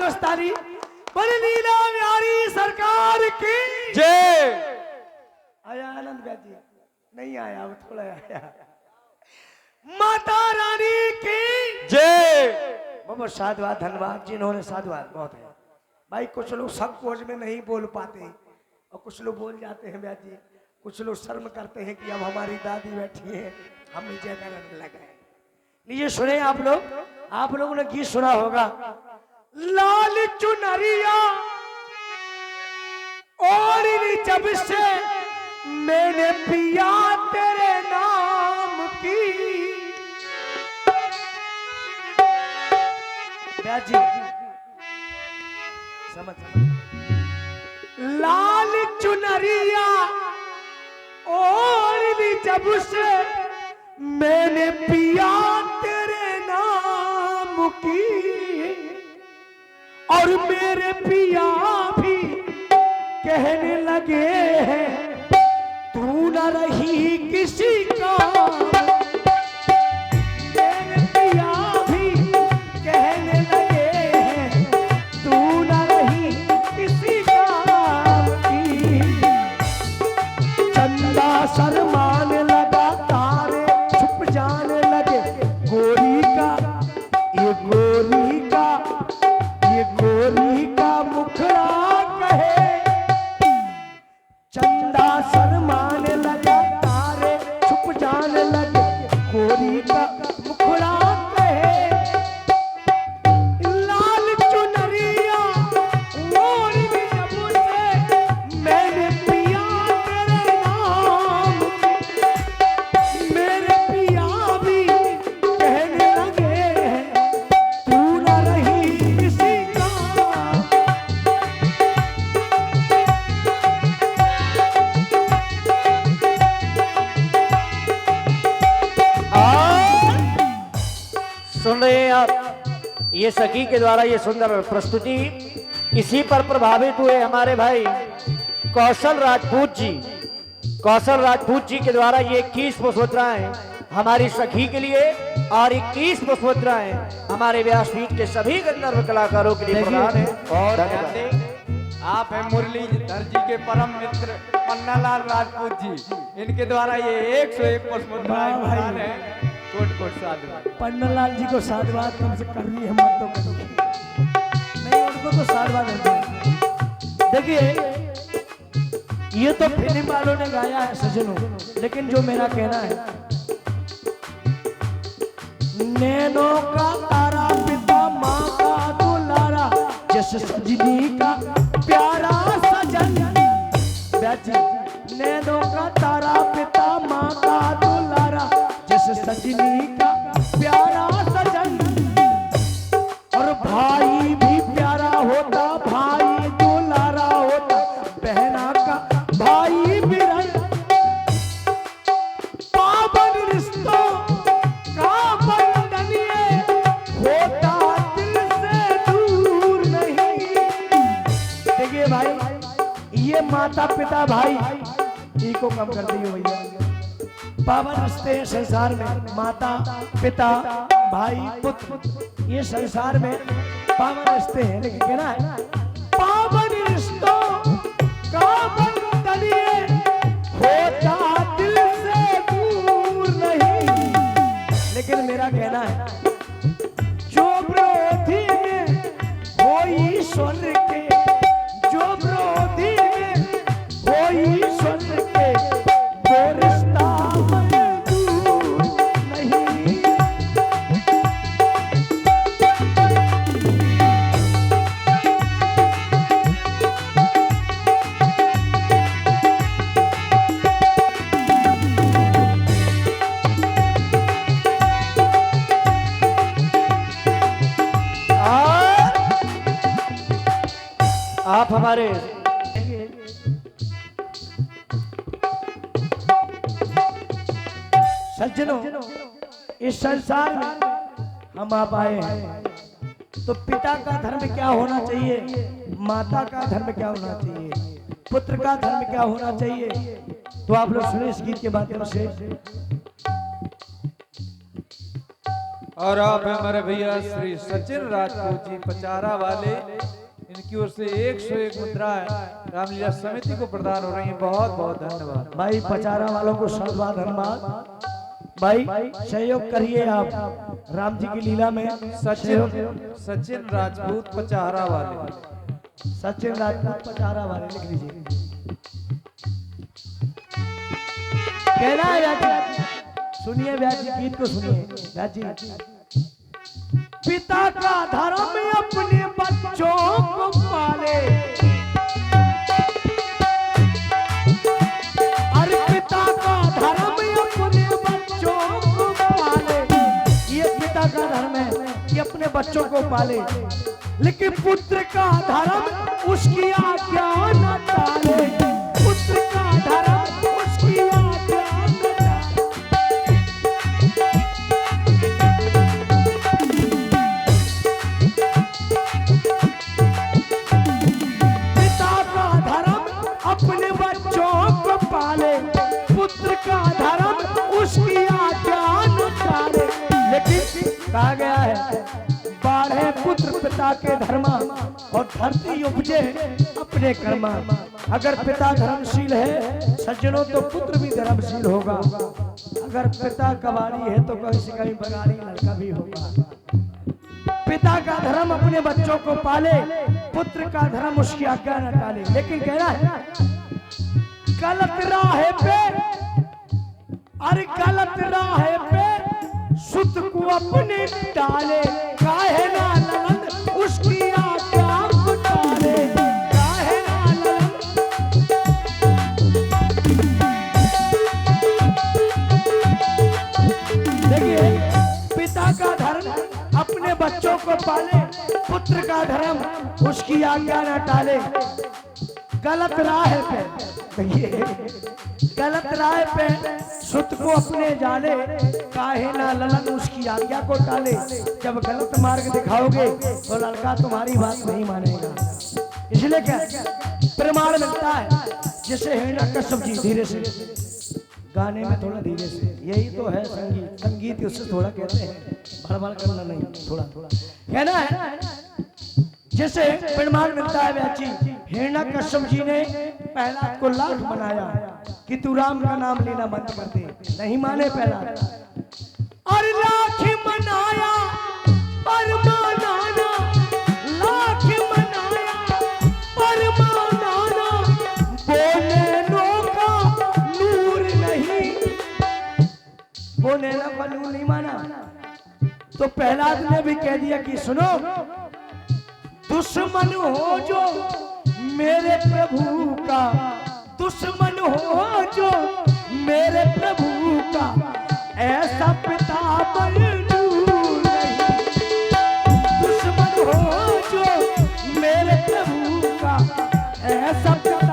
दोस्तानी बड़ी लीला प्यारी सरकार की जय। आया आनंद भैया जी? नहीं आया, वो थोड़ा आया। माता रानी की जय। बहुत साधुवाद, धन्यवाद जिन्होंने साधुवाद बहुत है भाई। कुछ लोग सब कोच में नहीं बोल पाते और कुछ लोग बोल जाते हैं भैया जी। कुछ लोग शर्म करते हैं कि अब हमारी दादी बैठी है, हम जय करने लगे। लीजिए सुने आप लोगों ने गीत सुना होगा। लाल चुनरिया और जब से मैंने पिया तेरे नाम की। जी समझ लाल चुनरिया और जब से मैंने पिया तेरे नाम की, और मेरे पिया भी कहने लगे हैं तू न रही किसी का। मेरे पिया भी कहने लगे हैं तू न रही किसी काम की। चंदा शर्माने लगा, तारे छुप जाने लगे। गोरी का ये गोरी का ये गोरी का मुखड़ा कहे। चंदा शर्माने लगा, तारे छुप जाने लगे। गोरी का मुखड़ा कहे। लाल चुनरिया और जब से मैंने पिया तेरे नाम की। मेरे पिया भी कहने लगे हैं तू न रही किसी का। सुन रहे हैं आप ये सखी के द्वारा ये सुंदर प्रस्तुति। इसी पर प्रभावित हुए हमारे भाई कौशल राजपूत जी। कौशल राजपूत जी के द्वारा ये 21 पुष्पोत्तराएं हमारी सखी के लिए और 21 पुष्पोत्तराएं हमारे व्यासपीठ के सभी गंधर्व कलाकारों के लिए प्रदान है। और ध्यान दें, आप हैं मुरलीधर जी के परम मित्र पन्नालाल राजपूत जी। इनके द्वारा ये 101 पुष्पोत्तराएं प्रदान है। कोट कोट साधुवाद। पन्नालाल जी को साधुवाद कम से करनी हिम्मत तो करो। नहीं उनको तो साधुवाद है। देखिए ये तो फिल्म वालों ने गाया है सजनों, लेकिन जो मेरा कहना है, नैनों का तारा पिता माँ का दुलारा, जैसे सजनी का प्यारा सजन। नैनों का तारा पिता माँ का दुलारा, जैसे सजनी का प्यारा सजन। और भाई भी प्यारा होता, भाई दुलारा होता, बहना का भाई बिरन। पावन रिश्तों का बंधन ये होता दिल से दूर नहीं। देखिए भाई, ये माता पिता भाई को कम कर दिए भैया। पावन रिश्ते हैं संसार में, माता पिता भाई पुत्र, ये संसार में पावन रिश्ते हैं। लेकिन कहना है पावन रिश्तों का बंधन ये होता दिल से दूर नहीं। लेकिन मेरा कहना है जो विरोधी में हो ईश्वर के, जो विरोधी में हो ईश्वर के, वो रिश्ता मंजूर नहीं। आप हमारे सज्जनों, इस संसार में हम आप आए हैं तो पिता का धर्म क्या होना चाहिए, माता का धर्म क्या होना चाहिए, पुत्र का धर्म क्या होना चाहिए। तो आप लोग सुने इस गीत के माध्यम से। और आप हमारे भैया श्री सचिन राजपूत जी पचारा वाले, इनकी ओर से 101 मुद्राएं रामलीला समिति को प्रदान हो रही हैं। बहुत बहुत धन्यवाद भाई पचारा वालों को सर्वदा धन्यवाद। भाई सहयोग करिए आप राम जी की लीला में। सचिन राजपूत पचारा वाले, सचिन राजपूत पचारा वाले लिख लीजिए। कहना है व्यास जी, सुनिए व्यास जी, गीत को सुनिए व्यास जी। पिता का धर्म अपने बच्चों को पाले, अरे पिता का धर्म अपने बच्चों को पाले। ये पिता का धर्म है कि अपने बच्चों को पाले, लेकिन पुत्र का धर्म उसकी आज्ञा न टाले। पुत्र का धर्म उसकी आज्ञा न टाले। पिता का धर्म अपने बच्चों को पाले, पुत्र का धर्म उसकी आज्ञा न टाले। लेकिन कहा गया है बाढ़े पुत्र पिता के धर्मा और धरती उपजे अपने कर्मा। अगर पिता धर्मशील है सज्जनों तो पुत्र भी धर्मशील होगा। अगर पिता कबाड़ी है तो कहीं से कहीं बगाड़ी लड़का भी होगा। पिता का धर्म अपने बच्चों को पाले, पुत्र का धर्म उसकी आज्ञा न टाले। लेकिन कहना है गलत राह पे, अरे गलत राह पे सुत को अपने डाले। काहे ना ललन उसकी आज्ञा को टाले। काहे ना ललन, देखिए पिता का धर्म अपने बच्चों को पाले, पुत्र का धर्म उसकी आज्ञा न टाले। गलत राह पे, देखिए गलत राह पे सुत को अपने जाले। काहे ना ललन उसकी आज्ञा को टाले। जब गलत मार्ग दिखाओगे तो लड़का तुम्हारी बात नहीं मानेगा। इसलिए क्या प्रमाण मिलता है, जैसे हिरण्यकश्यप जी धीरे से गाने में थोड़ा धीरे से, यही तो है संगीत। संगीत उससे थोड़ा कहते हैं, भड़बड़ करना नहीं, थोड़ा थोड़ा कहना है। जैसे प्रमाण मिलता है व्यास जी, हिरण्यकश्यप जी ने प्रहलाद को लाख बनाया कि तू राम का नाम लेना बंद कर दे, नहीं माने प्रहलाद। और लाख मनाया पर मानाना, लाख मनाया पर मानाना, बोले नो का नूर नहीं, बोले नो का नूर नहीं माना। तो प्रहलाद ने भी कह दिया कि सुनो, दुश्मन हो जो मेरे प्रभु का, दुश्मन हो जो मेरे प्रभु का, ऐसा पिता मंजूर नहीं। दुश्मन हो जो मेरे प्रभु का, ऐसा पिता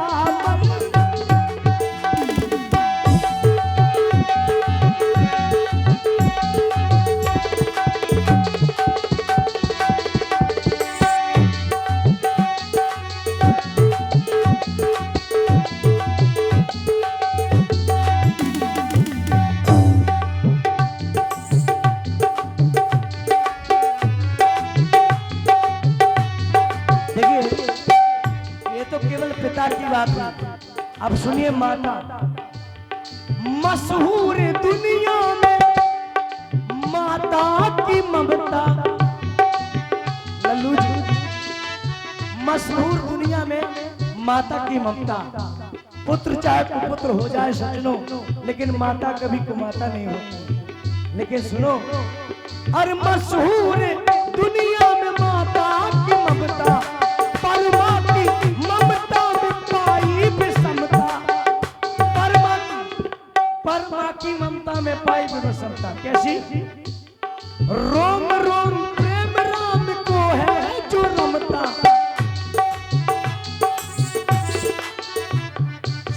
अब सुनिए माता, मशहूर दुनिया में माता की ममता। लल्लू जी, मशहूर दुनिया में माता की ममता। पुत्र चाहे कुपुत्र हो जाए सज्जनों, लेकिन माता कभी कुमाता नहीं होती। लेकिन सुनो, और मशहूर दुनिया में माता की ममता, परमा की ममता में पाई विषमता। परमा की ममता में पाई विषमता कैसी? रोम रोम प्रेम राम को है जो रमता,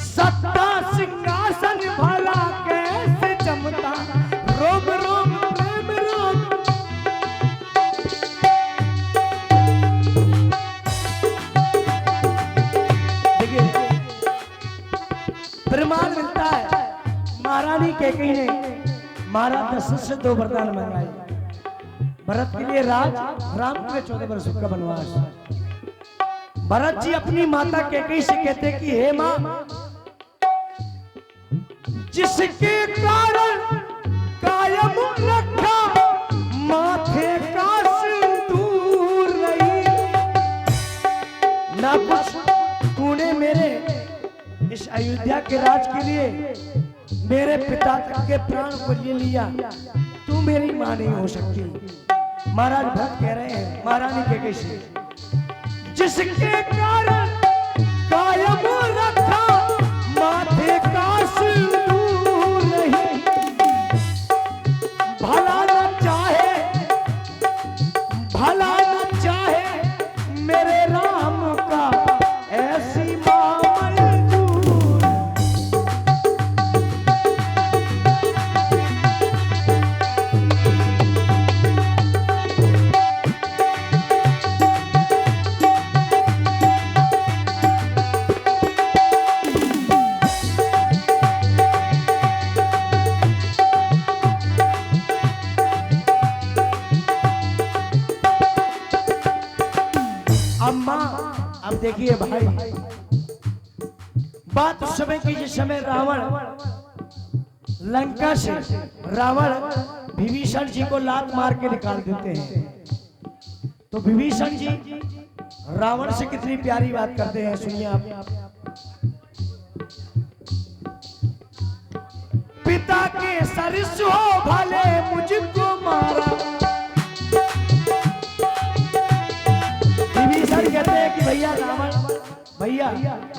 सत्ता सिंहासन भला कैसे जमता। रोम रोम प्रेम राम, देखिए प्रमाण मिलता है। महारानी कैकेयी ने महाराज दशरथ से 2 वरदान मंगाए। भरत के लिए राज, राम के लिए 14 वर्षों का वनवास। भरत जी अपनी माता कैकेयी से कहते कि हे माँ, जिसके कारण कायम रखा माथे का सिंदूर नहीं, ना कुछ तूने मेरे इस अयोध्या के राज के लिए मेरे पिता के प्राण को ले लिया, तू मेरी मां नहीं हो सकती। महाराज भरत कह रहे हैं महारानी कैकेयी से, जिसके कारण कायम रखा माथे का सिंदूर नहीं, भला न चाहे मेरे राम का ऐसी मां मंजूर। अम्मा, अब देखिए भाई, बात उस समय की जिस समय रावण लंका से रावण विभीषण जी को लात मार के निकाल देते हैं। तो विभीषण जी रावण से कितनी प्यारी बात करते हैं, सुनिए आप। पिता के सरिस हो भले मुझको मारा, कहते हैं कि भैया रावण, भैया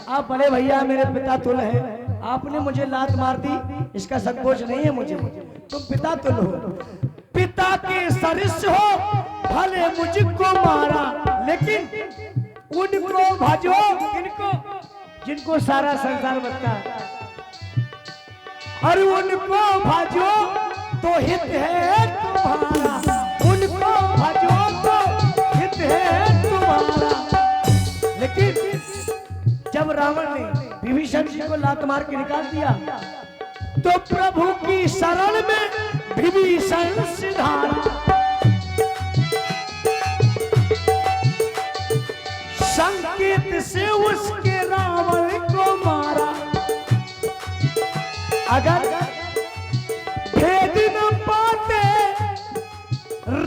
आप बड़े भैया मेरे पिता तुल हैं, आपने मुझे लात मार दी, इसका संकोच नहीं है मुझे, तुम पिता तुल हो। पिता के सरिस हो भले मुझको मारा, लेकिन उनको भजो, इनको जिनको सारा संसार बनता, और उनको भजो तो हित है तुम्हारा, उनको भजो तो हित है तुम्हारा। लेकिन जब रावण ने विभीषण जी को लात मार के निकाल दिया, तो प्रभु की शरण में विभीषण सिधारा, संकेत से उसके रावण को मारा। अगर भेद न पाते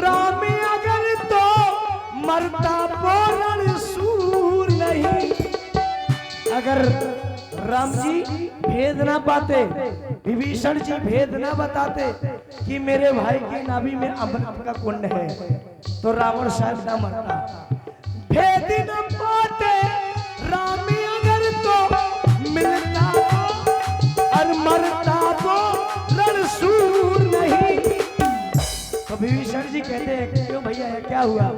राम अगर, तो मरता बोरण सूर नहीं। अगर राम जी भेद ना पाते, विभीषण जी भेद ना बताते कि मेरे भाई की नाभि में अमृत का कुंड है, तो रावण शायद ना मरता। भेद न पाते राम अगर, तो मिलता और मरता तो रणसूर नहीं। तो विभीषण जी कहते हैं क्यों भैया है, क्या हुआ?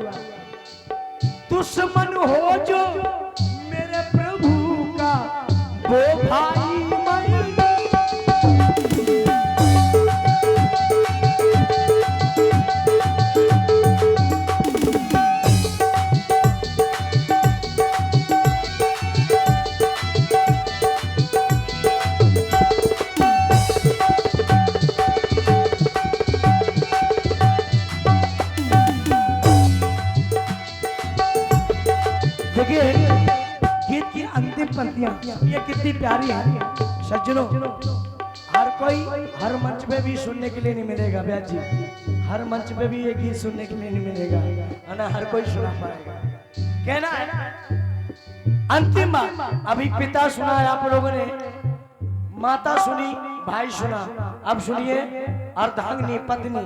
दुश्मन हो जो मेरे प्रभु का वो भाई मैं, देखिए गीत की अंतिम पंक्तियां ये कितनी प्यारी है सज्जनों। हर कोई हर मंच पे भी सुनने के लिए नहीं मिलेगा ब्याह जी, हर मंच पे भी ये गीत सुनने के लिए नहीं मिलेगा, है ना, हर कोई सुना पाएगा। कहना है ना अंतिम बात, अभी पिता सुना है आप लोगों ने, माता सुनी, भाई सुना, अब सुनिए अर्धांगिनी पत्नी।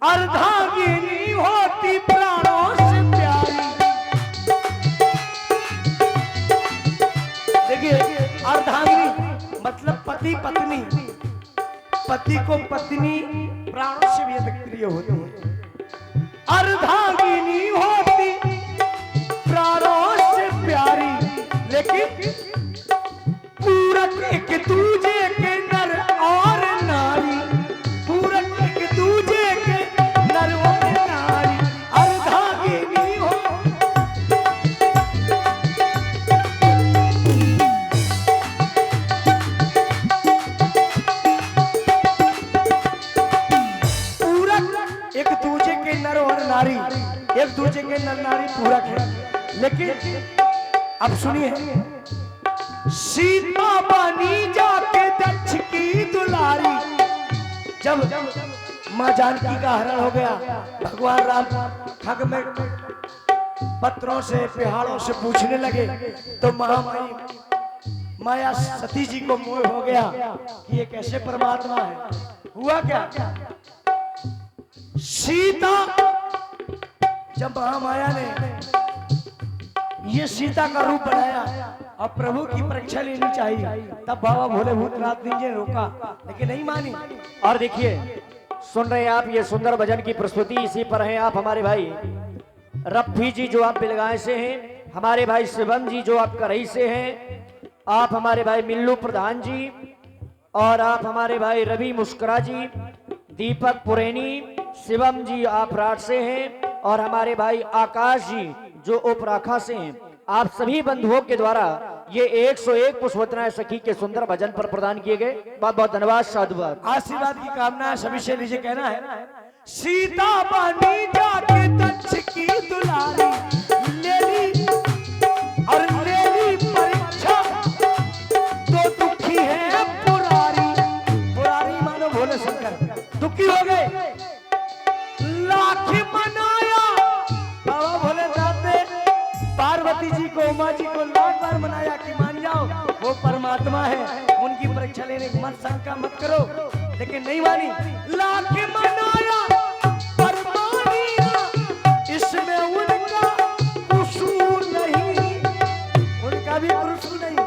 अर्धांगिनी होती प्राणों से प्यारी, देखिए अर्धांगिनी मतलब पति पत्नी, पति को पत्नी प्राणों से भी अधिक प्रिय होती है। अर्धांगिनी होती प्राणों से प्यारी, लेकिन पूरक एक दूजे के नर और नारी, पूरक एक दूजे के नर और नारी। अर्धांगिनी हो लेकिन अब सुनिए, सीता बनी जाके दक्ष की दुलारी। जब माँ जानकी का हरण हो गया, भगवान राम खग में पत्रों से पहाड़ों से पूछने लगे, तो महामाई माया सती जी को मोह हो गया कि ये कैसे परमात्मा है। हुआ क्या, सीता जब महामाया ने ये सीता का रूप बनाया और प्रभु की परीक्षा लेनी चाहिए, तब बाबा भोले भूतनाथ जी ने रोका, लेकिन नहीं मानी। और देखिए, सुन रहे हैं आप ये सुंदर भजन की प्रस्तुति। इसी पर हैं आप हमारे भाई रफी जी जो आप बिलगाए से हैं, हमारे भाई शिवम जी जो आप करई से हैं, आप हमारे भाई मिल्लू प्रधान जी, और आप हमारे भाई रवि मुस्करा जी, दीपक पुरैनी, शिवम जी आप राठ से हैं, और हमारे भाई आकाश जी जो उपराखा से हैं। आप सभी बंधुओं के द्वारा ये 101 पुष्पवचनाएं सखी के सुंदर भजन पर प्रदान किए गए। बहुत बहुत धन्यवाद, साधुवाद। आशीर्वाद की कामना सभी से लीजिए। कहना है, सीता बनी जाके दक्ष की दुलारी, ले ली और ले ली परीक्षा, तो दुखी है पुरारी। पुरारी मानो भोले शंकर दुखी हो गए, लाख मनाया। बाबा भोलेनाथ ने पार्वती जी को, उमा जी को लाख बार मनाया कि मान जाओ वो परमात्मा है, उनकी परीक्षा लेने की मत शंका मत करो, लेकिन नहीं मानी। लाख मनाया पर मानी ना, इसमें उनका कसूर नहीं, उनका भी कसूर नहीं,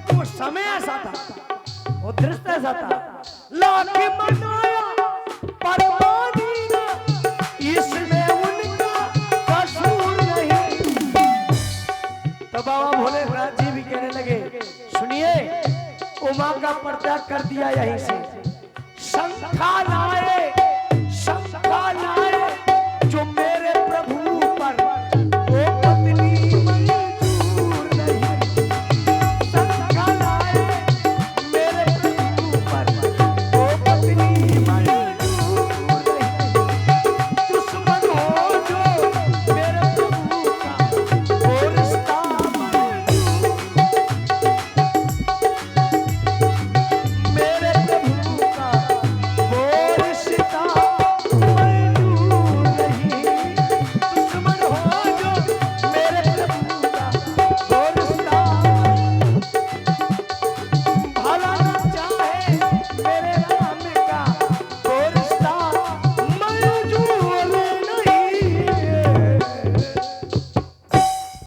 कि वो समय ऐसा था, वो दृष्ट ऐसा था। लाख मनाया पर मानी ना, इसमें उनका कसूर नहीं। तो बाबा भोलेनाथ जी भी कहने लगे, सुनिए, उमा का पर्दा कर दिया यहीं से, शंखा लाए